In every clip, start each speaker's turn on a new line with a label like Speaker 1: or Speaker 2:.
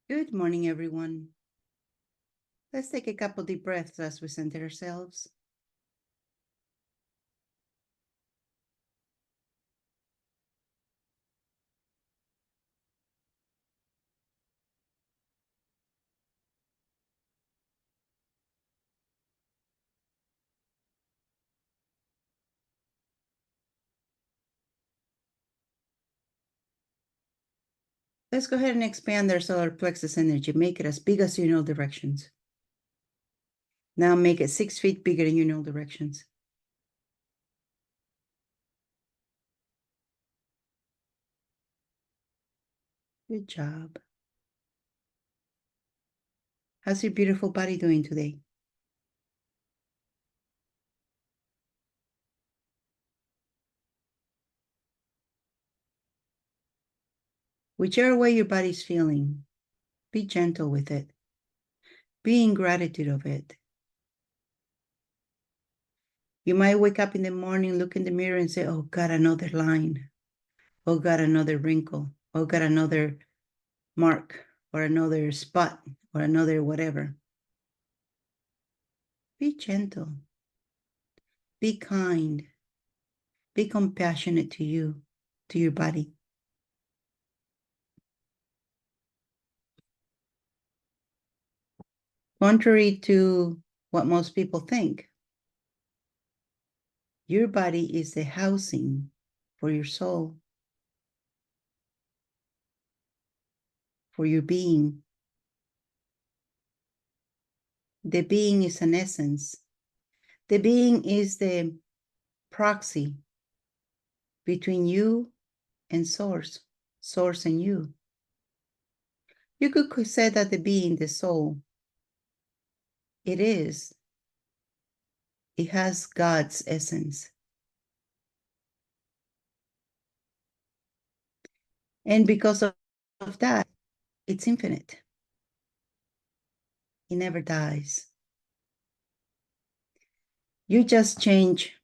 Speaker 1: Good morning, everyone. Let's take a couple deep breaths as we center ourselves. Let's go ahead and expand our solar plexus energy. Make it as big as you know directions. Now make it 6 feet bigger in you know directions. Good job. How's your beautiful body doing today? Whichever way your body's feeling, be gentle with it. Be in gratitude of it. You might wake up in the morning, look in the mirror and say, oh God, another line. Oh God, another wrinkle. Oh God, another mark or another spot or another whatever. Be gentle. Be kind. Be compassionate to you, to your body. Contrary to what most people think, your body is the housing for your soul, for your being. The being is an essence. The being is the proxy between you and source, source and you. You could say that the being, the soul, it has God's essence. And because of that, it's infinite. It never dies. You just change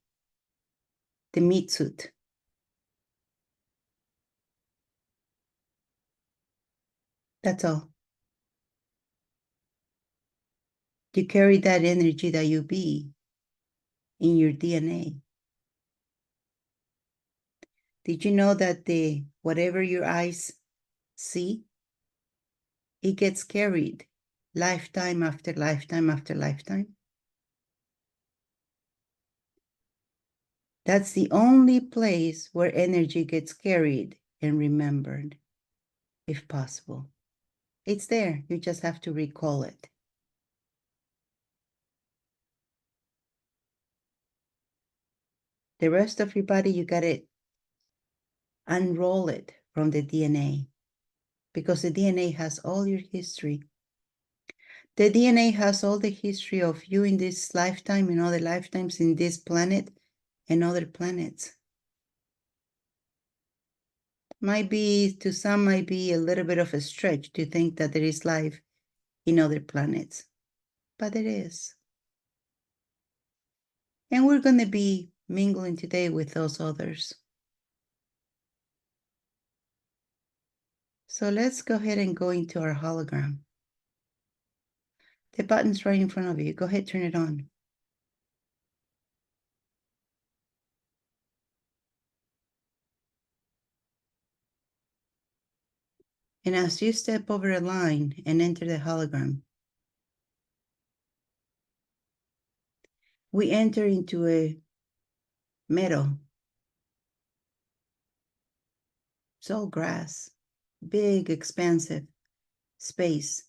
Speaker 1: the meat suit. That's all. You carry that energy that you be in your DNA. Did you know that whatever your eyes see, it gets carried lifetime after lifetime after lifetime? That's the only place where energy gets carried and remembered, if possible. It's there. You just have to recall it. The rest of your body, you got to unroll it from the DNA because the DNA has all your history. The DNA has all the history of you in this lifetime and other lifetimes in this planet and other planets. To some, might be a little bit of a stretch to think that there is life in other planets, but it is. And we're going to be mingling today with those others. So let's go ahead and go into our hologram. The button's right in front of you. Go ahead, turn it on. And as you step over a line and enter the hologram, we enter into a meadow. It's all grass, big, expansive space,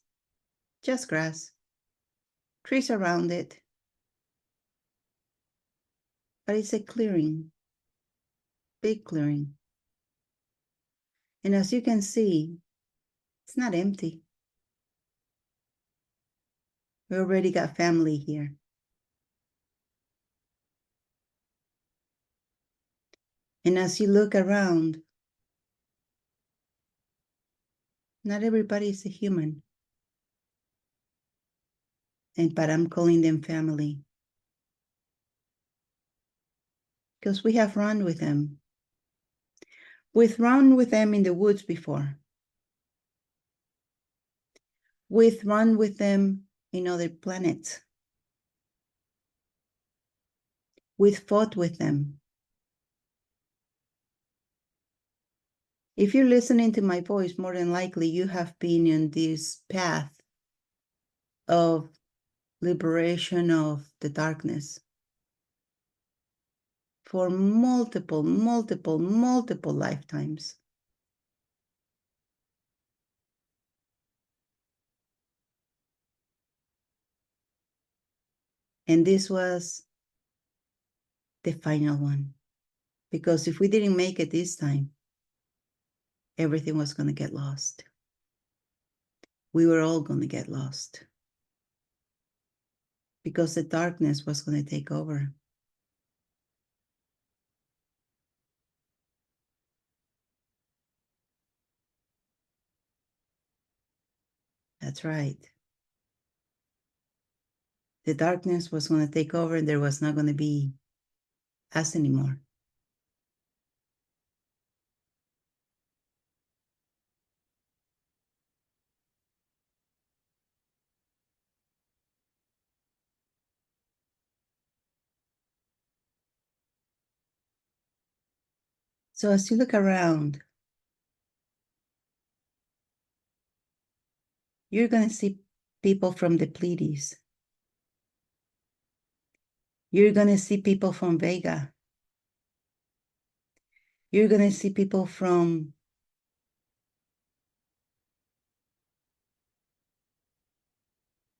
Speaker 1: just grass, trees around it. But it's a clearing, big clearing. And as you can see, it's not empty. We already got family here. And as you look around, not everybody is a human. But I'm calling them family. Because we have run with them. We've run with them in the woods before. We've run with them in other planets. We've fought with them. If you're listening to my voice, more than likely you have been in this path of liberation of the darkness for multiple lifetimes. And this was the final one. Because if we didn't make it this time, everything was going to get lost. We were all going to get lost. Because the darkness was going to take over. That's right. The darkness was going to take over and there was not going to be us anymore. So as you look around, you're going to see people from the Pleiades. You're going to see people from Vega. You're going to see people from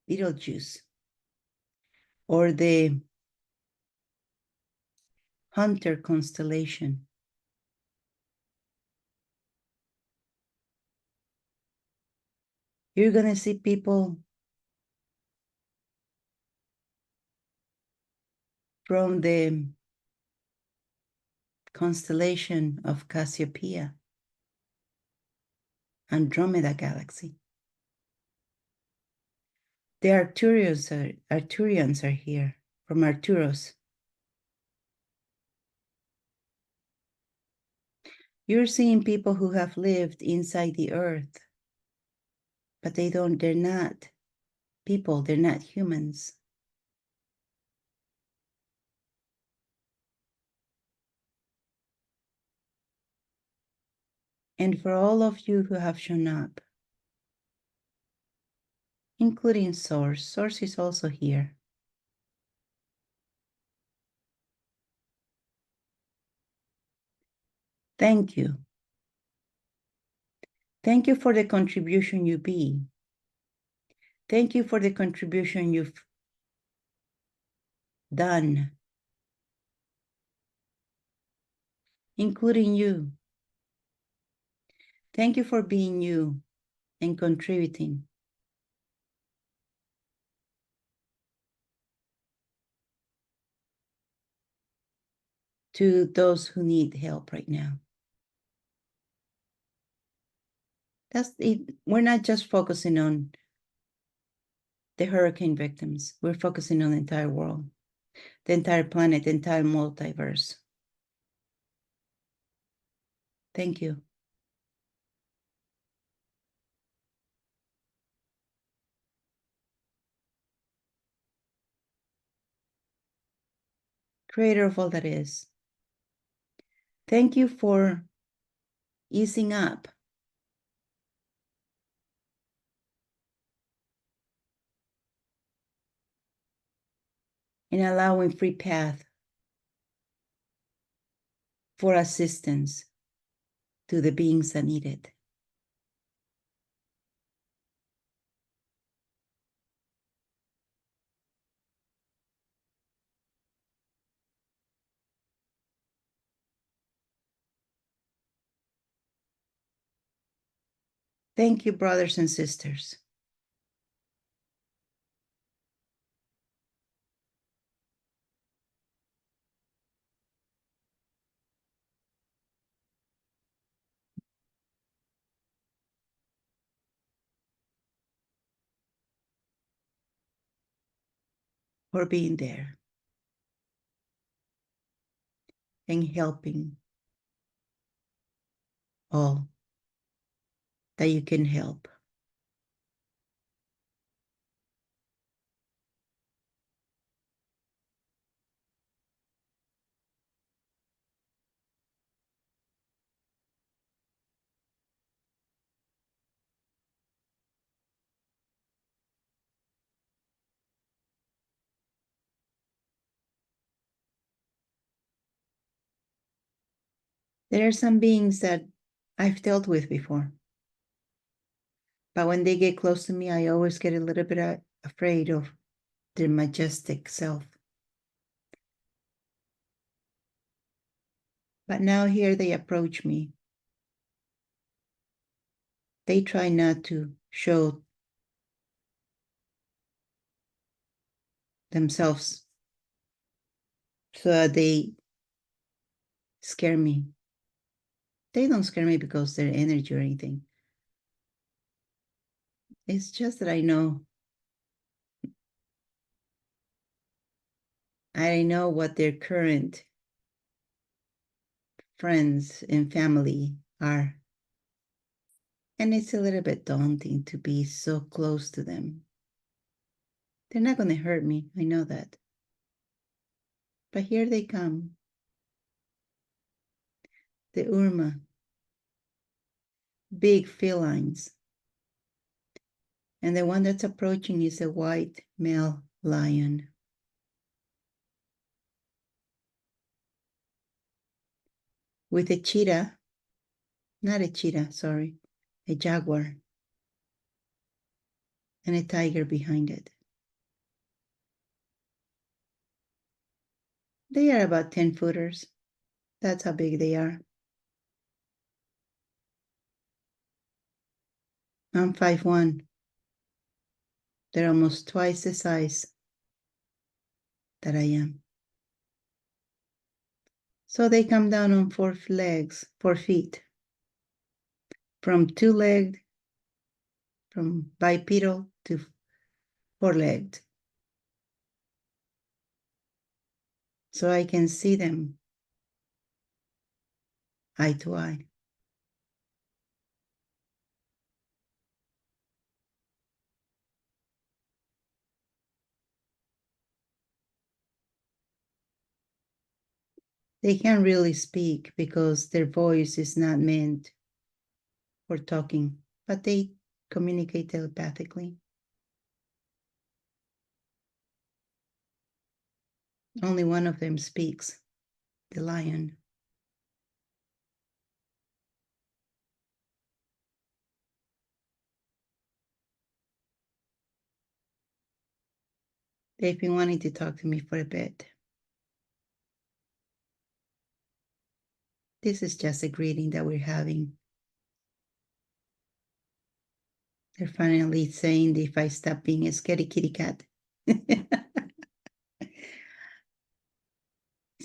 Speaker 1: Betelgeuse or the Hunter constellation. You're going to see people from the constellation of Cassiopeia, Andromeda Galaxy. The Arcturians are here, from Arcturus. You're seeing people who have lived inside the earth, but they're not people, they're not humans. And for all of you who have shown up, including Source. Source is also here. Thank you. Thank you for the contribution you be. Thank you for the contribution you've done, including you. Thank you for being you and contributing. To those who need help right now. That's it. We're not just focusing on the hurricane victims. We're focusing on the entire world, the entire planet, the entire multiverse. Thank you. Creator of all that is. Thank you for easing up and allowing free path for assistance to the beings that need it. Thank you, brothers and sisters. For being there and helping all that you can help. There are some beings that I've dealt with before. But when they get close to me, I always get a little bit afraid of their majestic self. But now here they approach me. They try not to show themselves so that they scare me. They don't scare me because they're energy or anything. It's just that I know what their current friends and family are. And it's a little bit daunting to be so close to them. They're not going to hurt me. I know that. But here they come. The Urma. Big felines. And the one that's approaching is a white male lion. With a cheetah, not a cheetah, sorry, a jaguar, and a tiger behind it. They are about 10 footers. That's how big they are. I'm 5'1". They're almost twice the size that I am. So they come down on 4 feet. From 2-legged, from bipedal to 4-legged. So I can see them eye to eye. They can't really speak because their voice is not meant for talking, but they communicate telepathically. Only one of them speaks, the lion. They've been wanting to talk to me for a bit. This is just a greeting that we're having. They're finally saying if I stop being a scaredy kitty cat.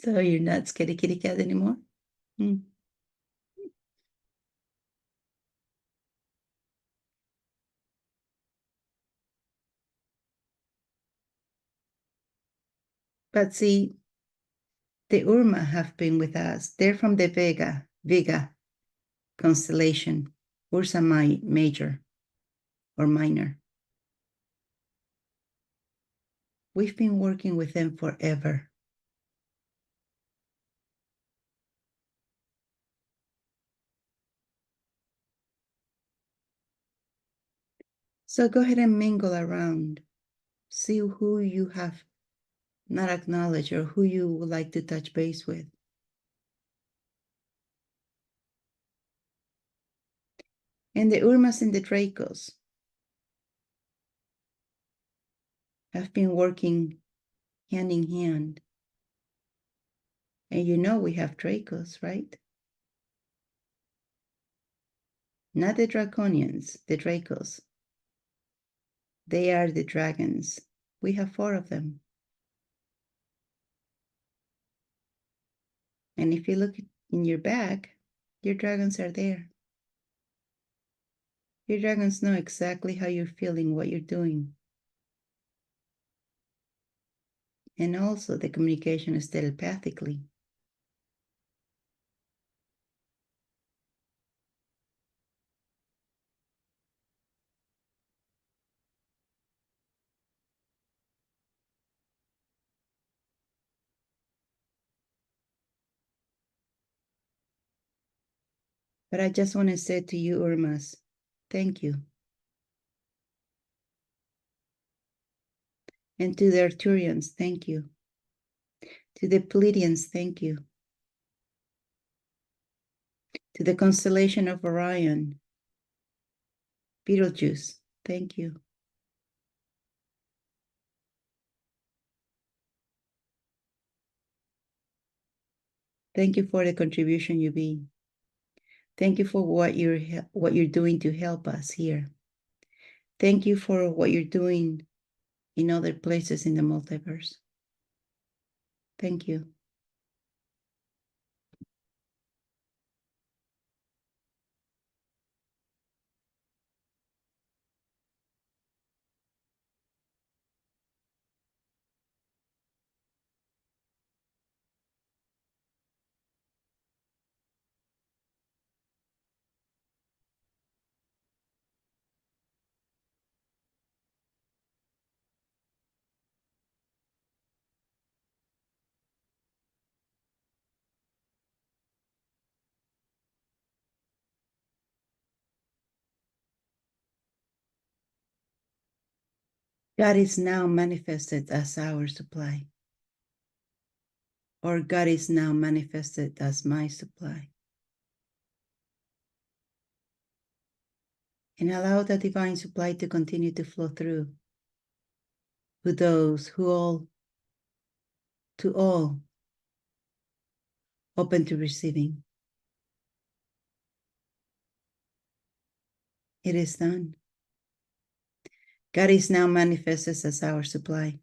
Speaker 1: So you're not scaredy kitty cat anymore? But see, the Urma have been with us. They're from the Vega constellation, Ursa Major or Minor. We've been working with them forever. So go ahead and mingle around. See who you have not acknowledged or who you would like to touch base with. And the Urmas and the Dracos have been working hand in hand. And you know we have Dracos, right? Not the Draconians, the Dracos. They are the dragons. We have 4 of them. And if you look in your bag, your dragons are there. Your dragons know exactly how you're feeling, what you're doing. And also the communication is telepathically. But I just want to say to you, Urmas, thank you. And to the Arturians, thank you. To the Pleiadians, thank you. to the constellation of Orion, Betelgeuse. Thank you. Thank you for the contribution, UB. Thank you for what you're doing to help us here. Thank you for what you're doing in other places in the multiverse. Thank you. God is now manifested as our supply, or God is now manifested as my supply. And allow the divine supply to continue to flow through to those to all open to receiving. It is done. God is now manifested as our supply.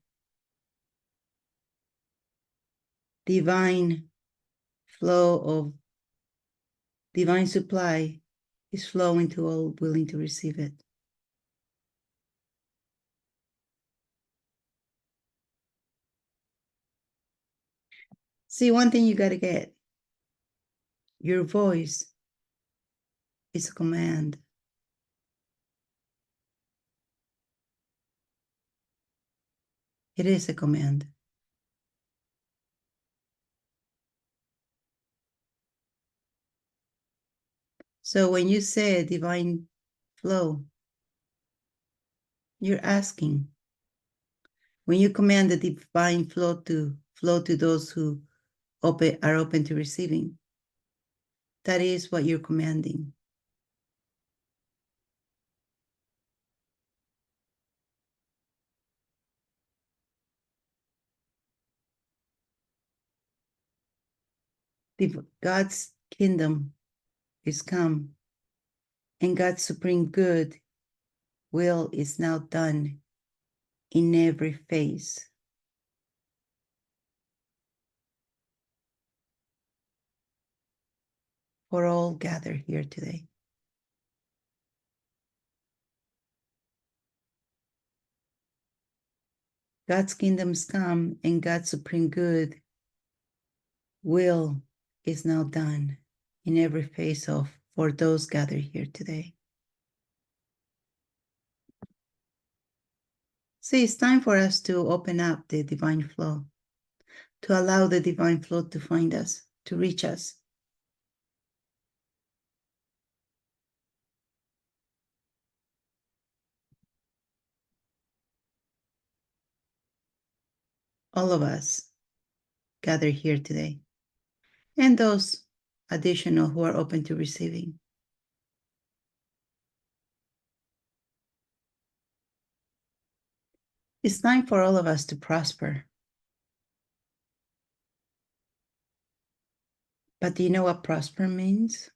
Speaker 1: Divine flow of divine supply is flowing to all willing to receive it. See, one thing you got to get, your voice is a command. It is a command. So when you say divine flow, you're asking. When you command the divine flow to those who are open to receiving, that is what you're commanding. God's kingdom is come, and God's supreme good will is now done in every phase. For all gathered here today. God's kingdoms come, and God's supreme good will is now done in every phase of for those gathered here today. See, it's time for us to open up the divine flow, to allow the divine flow to find us, to reach us. All of us gathered here today, and those additional who are open to receiving. It's time for all of us to prosper. But do you know what prosper means?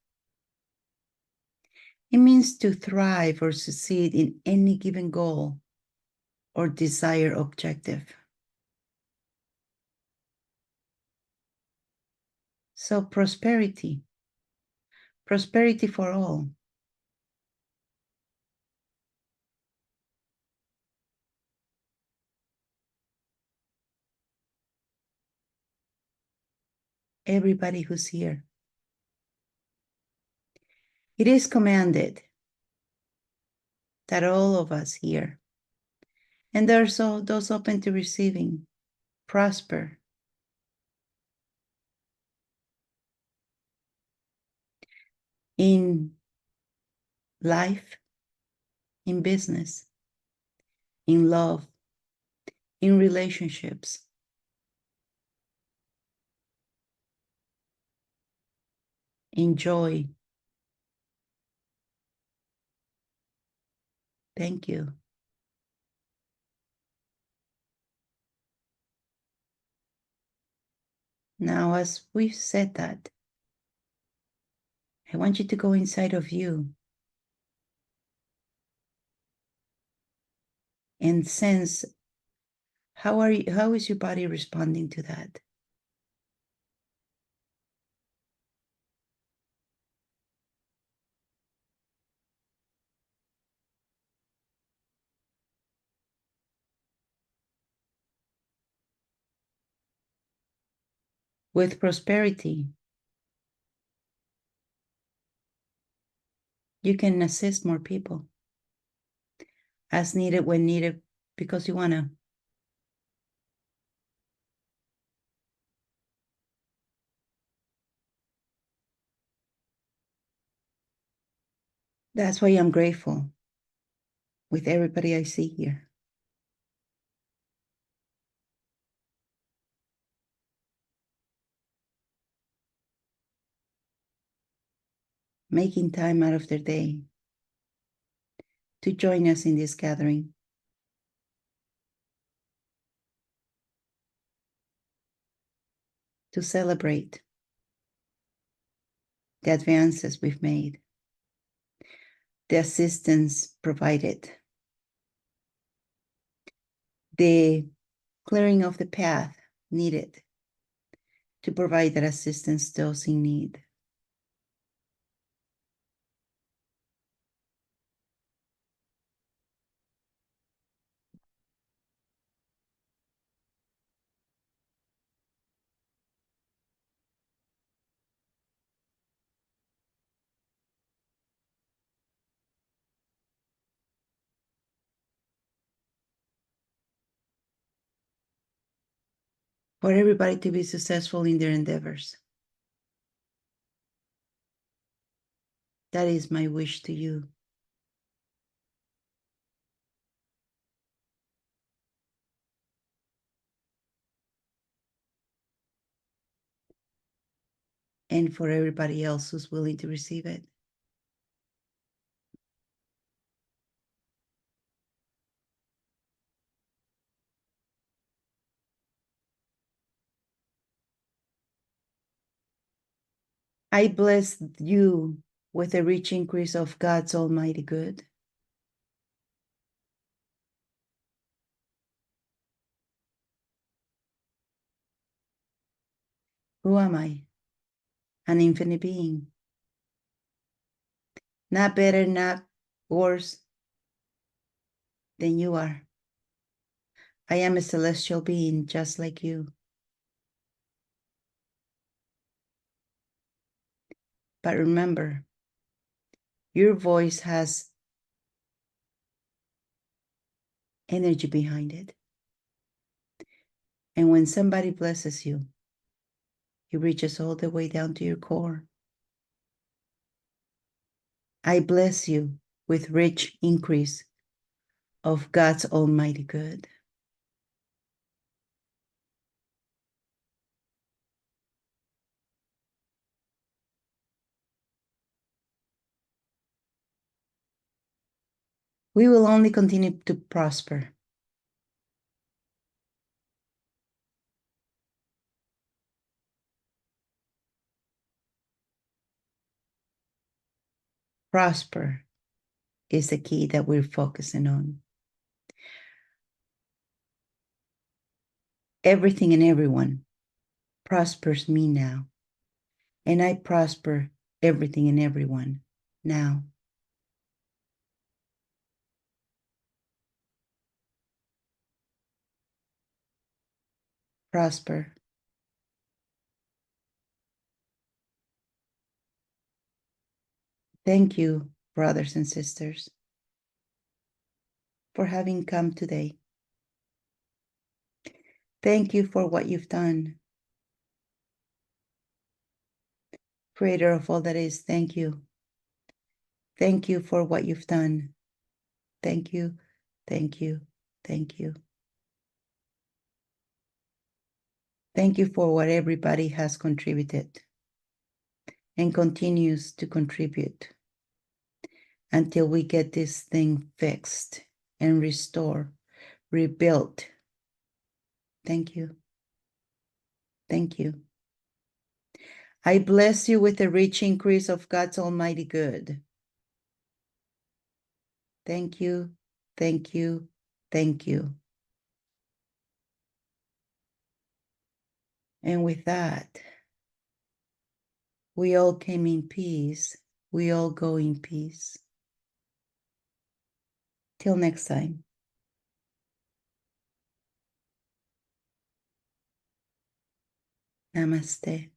Speaker 1: It means to thrive or succeed in any given goal or desired objective. So prosperity for all. Everybody who's here. It is commanded that all of us here, and there's all those open to receiving, prosper. In life, in business, in love, in relationships, in joy, Thank you. Now, as we've said that, I want you to go inside of you and sense how is your body responding to that? With prosperity, you can assist more people as needed when needed because you want to. That's why I'm grateful with everybody I see here. Making time out of their day to join us in this gathering. To celebrate the advances we've made, the assistance provided, the clearing of the path needed to provide that assistance to those in need. For everybody to be successful in their endeavors. That is my wish to you. And for everybody else who's willing to receive it. I bless you with a rich increase of God's almighty good. Who am I? An infinite being. Not better, not worse than you are. I am a celestial being just like you. But remember, your voice has energy behind it. And when somebody blesses you, it reaches all the way down to your core. I bless you with rich increase of God's almighty good. We will only continue to prosper. Prosper is the key that we're focusing on. Everything and everyone prospers me now, and I prosper everything and everyone now. Prosper. Thank you, brothers and sisters, for having come today. Thank you for what you've done. Creator of all that is, thank you. Thank you for what you've done. Thank you, thank you, thank you. Thank you for what everybody has contributed and continues to contribute. until we get this thing fixed and restored, rebuilt. Thank you. Thank you. I bless you with the rich increase of God's almighty good. Thank you, thank you, thank you. And with that, we all came in peace. We all go in peace. Till next time. Namaste.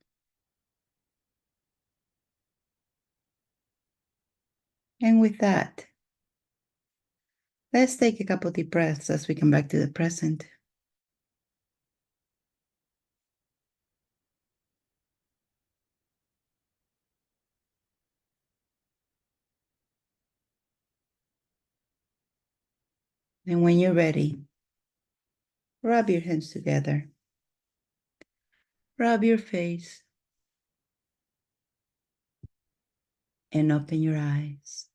Speaker 1: And with that, let's take a couple deep breaths as we come back to the present. And when you're ready, rub your hands together. Rub your face. And open your eyes.